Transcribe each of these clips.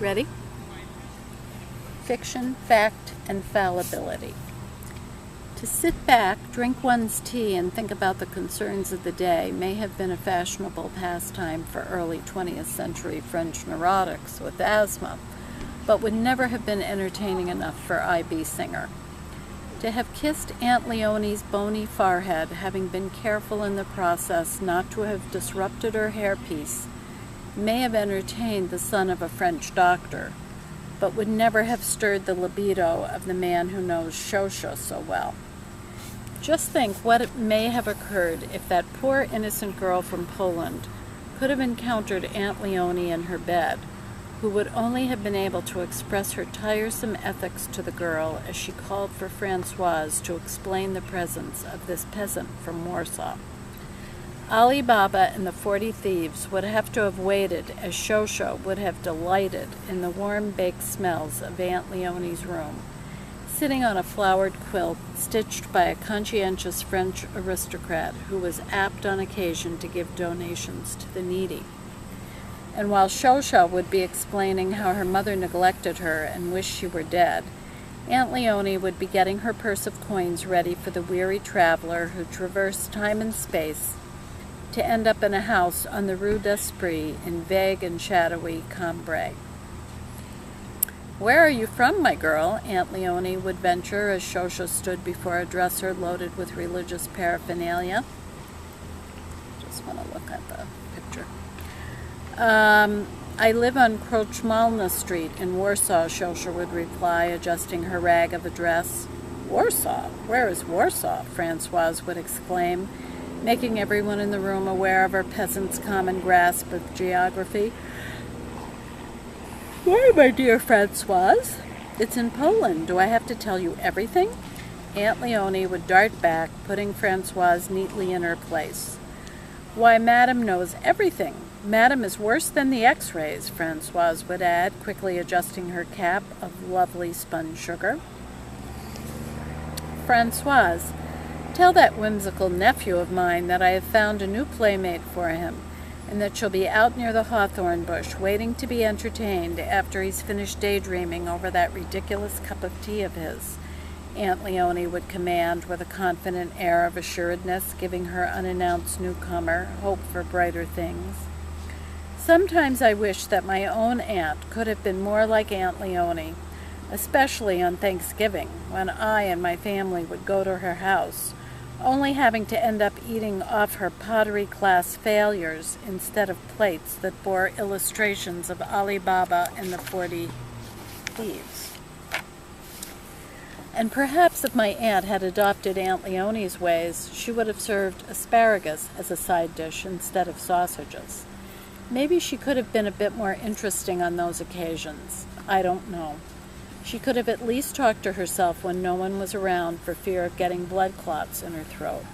Ready? Fiction, fact, and fallibility. To sit back, drink one's tea, and think about the concerns of the day may have been a fashionable pastime for early 20th century French neurotics with asthma, but would never have been entertaining enough for I.B. Singer. To have kissed Aunt Leonie's bony forehead, having been careful in the process not to have disrupted her hairpiece, may have entertained the son of a French doctor, but would never have stirred the libido of the man who knows Shosha so well. Just think what may have occurred if that poor innocent girl from Poland could have encountered Aunt Leonie in her bed, who would only have been able to express her tiresome ethics to the girl as she called for Francoise to explain the presence of this peasant from Warsaw. Ali Baba and the 40 Thieves would have to have waited as Shosha would have delighted in the warm baked smells of Aunt Leonie's room, sitting on a flowered quilt stitched by a conscientious French aristocrat who was apt on occasion to give donations to the needy. And while Shosha would be explaining how her mother neglected her and wished she were dead, Aunt Leonie would be getting her purse of coins ready for the weary traveler who traversed time and space to end up in a house on the Rue d'Esprit in vague and shadowy Cambrai. "Where are you from, my girl?" Aunt Leonie would venture as Shosha stood before a dresser loaded with religious paraphernalia. Just want to look at the picture. "I live on Krochmalna Street in Warsaw," Shosha would reply, adjusting her rag of a dress. "Warsaw? Where is Warsaw?" Francoise would exclaim, making everyone in the room aware of her peasant's common grasp of geography. "Why, my dear Francoise? It's in Poland. Do I have to tell you everything?" Aunt Leonie would dart back, putting Francoise neatly in her place. "Why, Madame knows everything. Madame is worse than the X-rays," Francoise would add, quickly adjusting her cap of lovely spun sugar. "Francoise, tell that whimsical nephew of mine that I have found a new playmate for him, and that she'll be out near the hawthorn bush waiting to be entertained after he's finished daydreaming over that ridiculous cup of tea of his," Aunt Leonie would command with a confident air of assuredness, giving her unannounced newcomer hope for brighter things. Sometimes I wish that my own aunt could have been more like Aunt Leonie, especially on Thanksgiving, when I and my family would go to her house, only having to end up eating off her pottery class failures instead of plates that bore illustrations of Ali Baba and the 40 Thieves. And perhaps if my aunt had adopted Aunt Leonie's ways, she would have served asparagus as a side dish instead of sausages. Maybe she could have been a bit more interesting on those occasions. I don't know. She could have at least talked to herself when no one was around for fear of getting blood clots in her throat.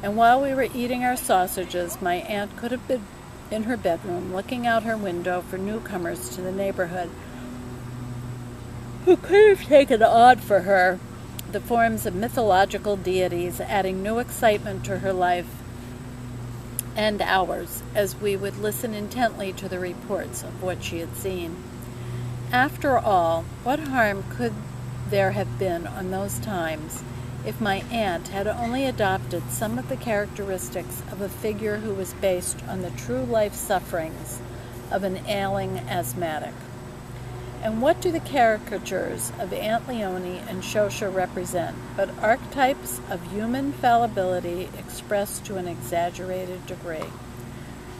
And while we were eating our sausages, my aunt could have been in her bedroom looking out her window for newcomers to the neighborhood who could have taken on for her the forms of mythological deities, adding new excitement to her life and ours as we would listen intently to the reports of what she had seen. After all, what harm could there have been on those times if my aunt had only adopted some of the characteristics of a figure who was based on the true life sufferings of an ailing asthmatic? And what do the caricatures of Aunt Leonie and Shosha represent but archetypes of human fallibility expressed to an exaggerated degree?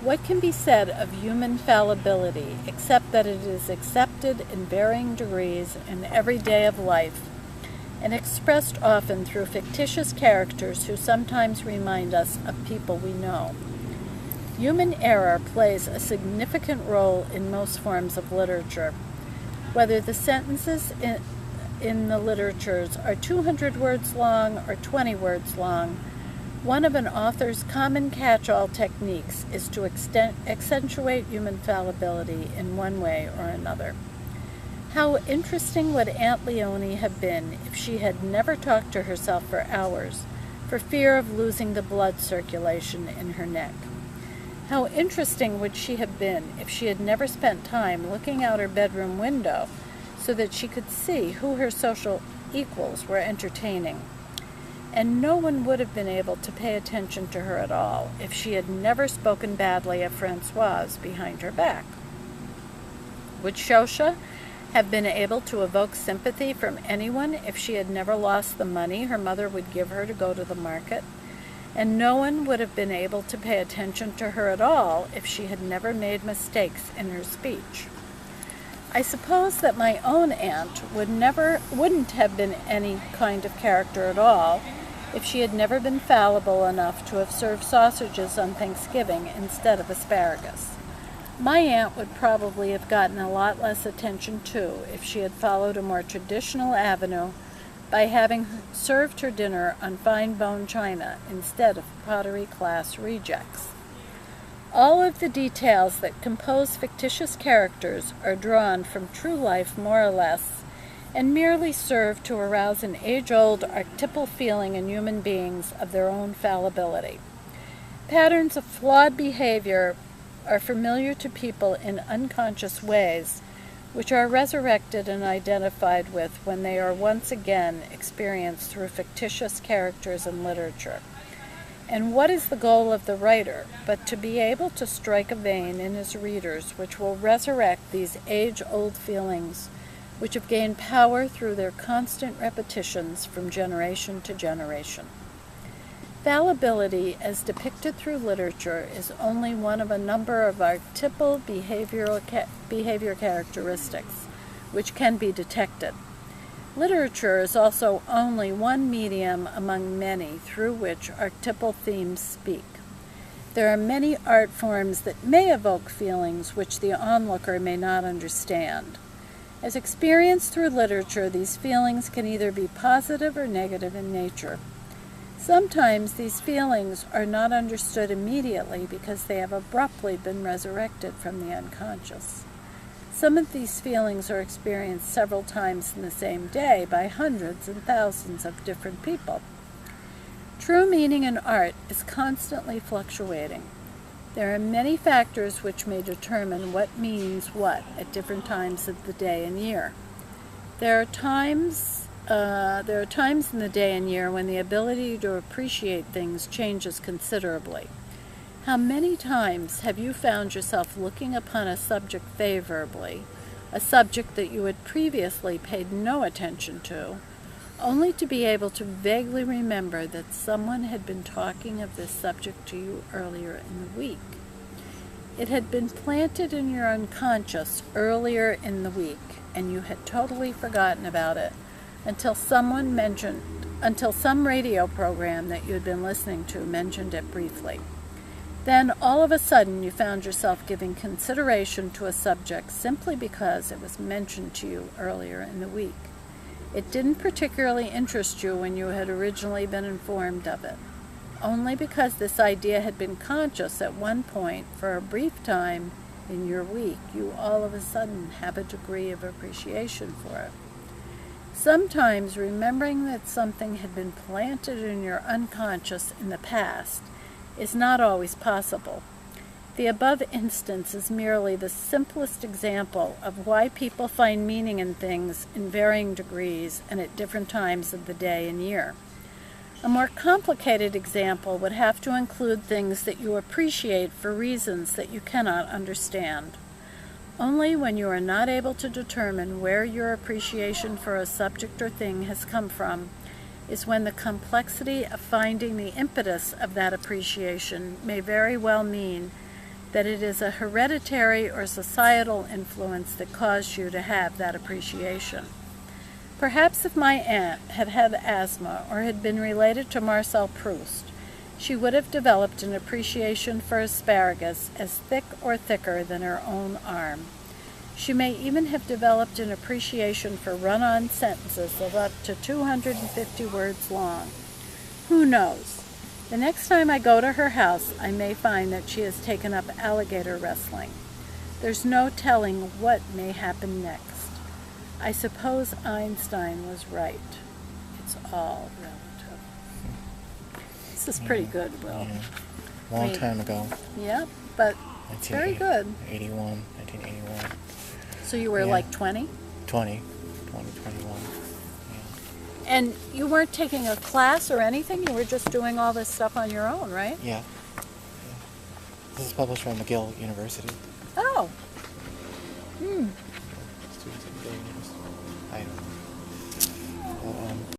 What can be said of human fallibility except that it is accepted in varying degrees in every day of life and expressed often through fictitious characters who sometimes remind us of people we know? Human error plays a significant role in most forms of literature. Whether the sentences in the literatures are 200 words long or 20 words long, one of an author's common catch-all techniques is to accentuate human fallibility in one way or another. How interesting would Aunt Leonie have been if she had never talked to herself for hours for fear of losing the blood circulation in her neck? How interesting would she have been if she had never spent time looking out her bedroom window so that she could see who her social equals were entertaining. And no one would have been able to pay attention to her at all if she had never spoken badly of Francoise behind her back. Would Shosha have been able to evoke sympathy from anyone if she had never lost the money her mother would give her to go to the market? And no one would have been able to pay attention to her at all if she had never made mistakes in her speech. I suppose that my own aunt wouldn't have been any kind of character at all if she had never been fallible enough to have served sausages on Thanksgiving instead of asparagus. My aunt would probably have gotten a lot less attention too if she had followed a more traditional avenue by having served her dinner on fine bone china instead of pottery class rejects. All of the details that compose fictitious characters are drawn from true life more or less, and merely serve to arouse an age-old archetypal feeling in human beings of their own fallibility. Patterns of flawed behavior are familiar to people in unconscious ways, which are resurrected and identified with when they are once again experienced through fictitious characters in literature. And what is the goal of the writer but to be able to strike a vein in his readers which will resurrect these age-old feelings which have gained power through their constant repetitions from generation to generation. Fallibility, as depicted through literature, is only one of a number of archetypal behavior characteristics which can be detected. Literature is also only one medium among many through which archetypal themes speak. There are many art forms that may evoke feelings which the onlooker may not understand. As experienced through literature, these feelings can either be positive or negative in nature. Sometimes these feelings are not understood immediately because they have abruptly been resurrected from the unconscious. Some of these feelings are experienced several times in the same day by hundreds and thousands of different people. True meaning in art is constantly fluctuating. There are many factors which may determine what means what at different times of the day and year. There are times in the day and year when the ability to appreciate things changes considerably. How many times have you found yourself looking upon a subject favorably, a subject that you had previously paid no attention to, only to be able to vaguely remember that someone had been talking of this subject to you earlier in the week? It had been planted in your unconscious earlier in the week, and you had totally forgotten about it until some radio program that you had been listening to mentioned it briefly. Then, all of a sudden, you found yourself giving consideration to a subject simply because it was mentioned to you earlier in the week. It didn't particularly interest you when you had originally been informed of it. Only because this idea had been conscious at one point for a brief time in your week, you all of a sudden have a degree of appreciation for it. Sometimes remembering that something had been planted in your unconscious in the past is not always possible. The above instance is merely the simplest example of why people find meaning in things in varying degrees and at different times of the day and year. A more complicated example would have to include things that you appreciate for reasons that you cannot understand. Only when you are not able to determine where your appreciation for a subject or thing has come from is when the complexity of finding the impetus of that appreciation may very well mean that it is a hereditary or societal influence that caused you to have that appreciation. Perhaps if my aunt had had asthma or had been related to Marcel Proust, she would have developed an appreciation for asparagus as thick or thicker than her own arm. She may even have developed an appreciation for run-on sentences of up to 250 words long. Who knows? The next time I go to her house, I may find that she has taken up alligator wrestling. There's no telling what may happen next. I suppose Einstein was right. It's all relative. This is pretty good, Will. Yeah. Long time ago. Yep. but very good. 1981. So you were Yeah. like 20? 21. And you weren't taking a class or anything? You were just doing all this stuff on your own, right? Yeah. This is published by McGill University. Oh,